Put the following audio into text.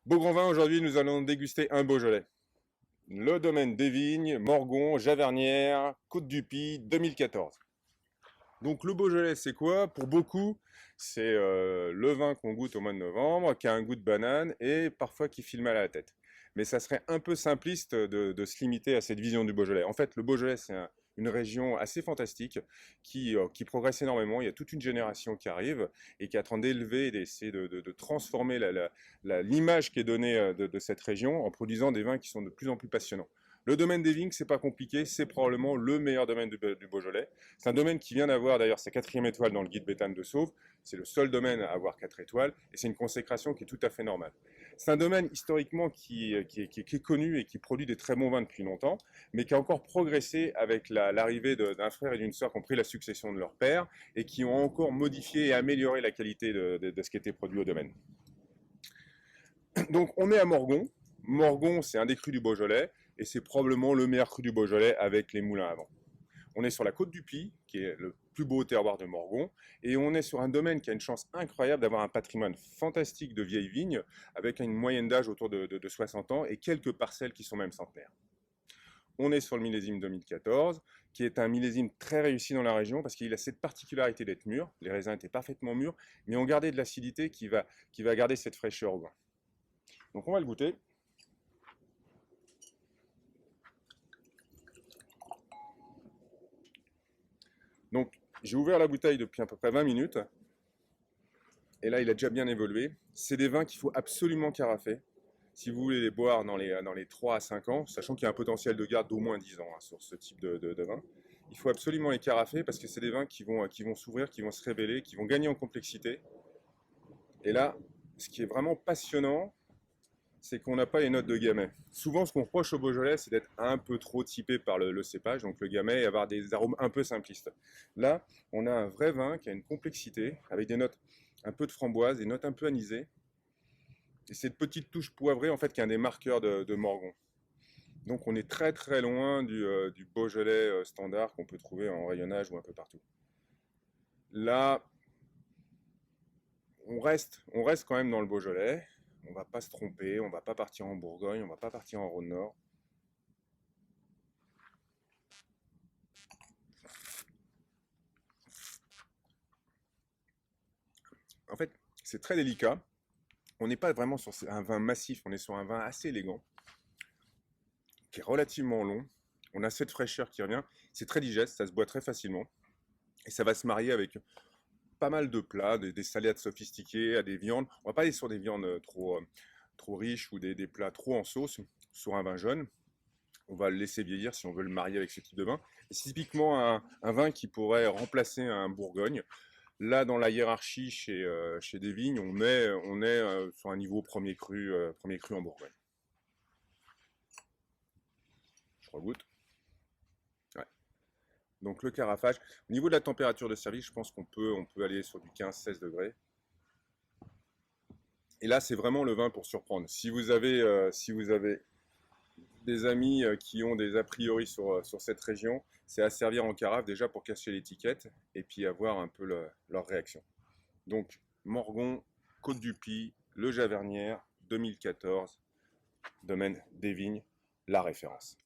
Beau grand vin, aujourd'hui nous allons déguster un Beaujolais. Le domaine des Vignes, Morgon, Javernières, Côte-du-Py, 2014. Donc le Beaujolais c'est quoi? Pour beaucoup, c'est le vin qu'on goûte au mois de novembre, qui a un goût de banane et parfois qui file mal à la tête. Mais ça serait un peu simpliste de se limiter à cette vision du Beaujolais. En fait, le Beaujolais c'est une région assez fantastique qui progresse énormément. Il y a toute une génération qui arrive et qui est en train d'élever et d'essayer de transformer l'image qui est donnée de cette région en produisant des vins qui sont de plus en plus passionnants. Le domaine des vignes, c'est pas compliqué, c'est probablement le meilleur domaine du Beaujolais. C'est un domaine qui vient d'avoir d'ailleurs sa 4e étoile dans le guide Béthane de Sauve. C'est le seul domaine à avoir 4 étoiles et c'est une consécration qui est tout à fait normale. C'est un domaine historiquement qui est connu et qui produit des très bons vins depuis longtemps, mais qui a encore progressé avec l'arrivée d'un frère et d'une sœur qui ont pris la succession de leur père et qui ont encore modifié et amélioré la qualité de ce qui était produit au domaine. Donc on est à Morgon. Morgon, c'est un des crus du Beaujolais et c'est probablement le meilleur cru du Beaujolais avec les moulins à vent. On est sur la Côte-du-Py, qui est le plus beau terroir de Morgon, et on est sur un domaine qui a une chance incroyable d'avoir un patrimoine fantastique de vieilles vignes, avec une moyenne d'âge autour de 60 ans et quelques parcelles qui sont même centenaires. On est sur le millésime 2014, qui est un millésime très réussi dans la région, parce qu'il a cette particularité d'être mûr, les raisins étaient parfaitement mûrs, mais ont gardé de l'acidité qui va garder cette fraîcheur au vin. Donc on va le goûter. Donc, j'ai ouvert la bouteille depuis à peu près 20 minutes. Et là, il a déjà bien évolué. C'est des vins qu'il faut absolument carafer. Si vous voulez les boire dans les 3 à 5 ans, sachant qu'il y a un potentiel de garde d'au moins 10 ans sur ce type de vin, il faut absolument les carafer parce que c'est des vins qui vont s'ouvrir, qui vont se révéler, qui vont gagner en complexité. Et là, ce qui est vraiment passionnant, c'est qu'on n'a pas les notes de gamay. Souvent, ce qu'on reproche au Beaujolais, c'est d'être un peu trop typé par le cépage, donc le gamay, et avoir des arômes un peu simplistes. Là, on a un vrai vin qui a une complexité, avec des notes un peu de framboise, des notes un peu anisées, et cette petite touche poivrée, en fait, qui est un des marqueurs de Morgon. Donc on est très très loin du Beaujolais standard qu'on peut trouver en rayonnage ou un peu partout. Là, on reste quand même dans le Beaujolais. On va pas se tromper, on va pas partir en Bourgogne, on va pas partir en Rhône-Nord. En fait, c'est très délicat. On n'est pas vraiment sur un vin massif, on est sur un vin assez élégant, qui est relativement long. On a cette fraîcheur qui revient. C'est très digeste, ça se boit très facilement. Et ça va se marier avec pas mal de plats, des salades sophistiquées, à des viandes. On va pas aller sur des viandes trop riches ou des plats trop en sauce, sur un vin jaune. On va le laisser vieillir si on veut le marier avec ce type de vin. Et c'est typiquement un vin qui pourrait remplacer un Bourgogne. Là, dans la hiérarchie chez des vignes, on est sur un niveau premier cru en Bourgogne. Je regoute. Ouais. Donc le carafage. Au niveau de la température de service, je pense on peut aller sur du 15-16 degrés. Et là, c'est vraiment le vin pour surprendre. Si vous avez des amis qui ont des a priori sur cette région, c'est à servir en carafe déjà pour cacher l'étiquette et puis avoir un peu leur réaction. Donc, Morgon, Côte-du-Py, Le Javernières, 2014, domaine des vignes, la référence.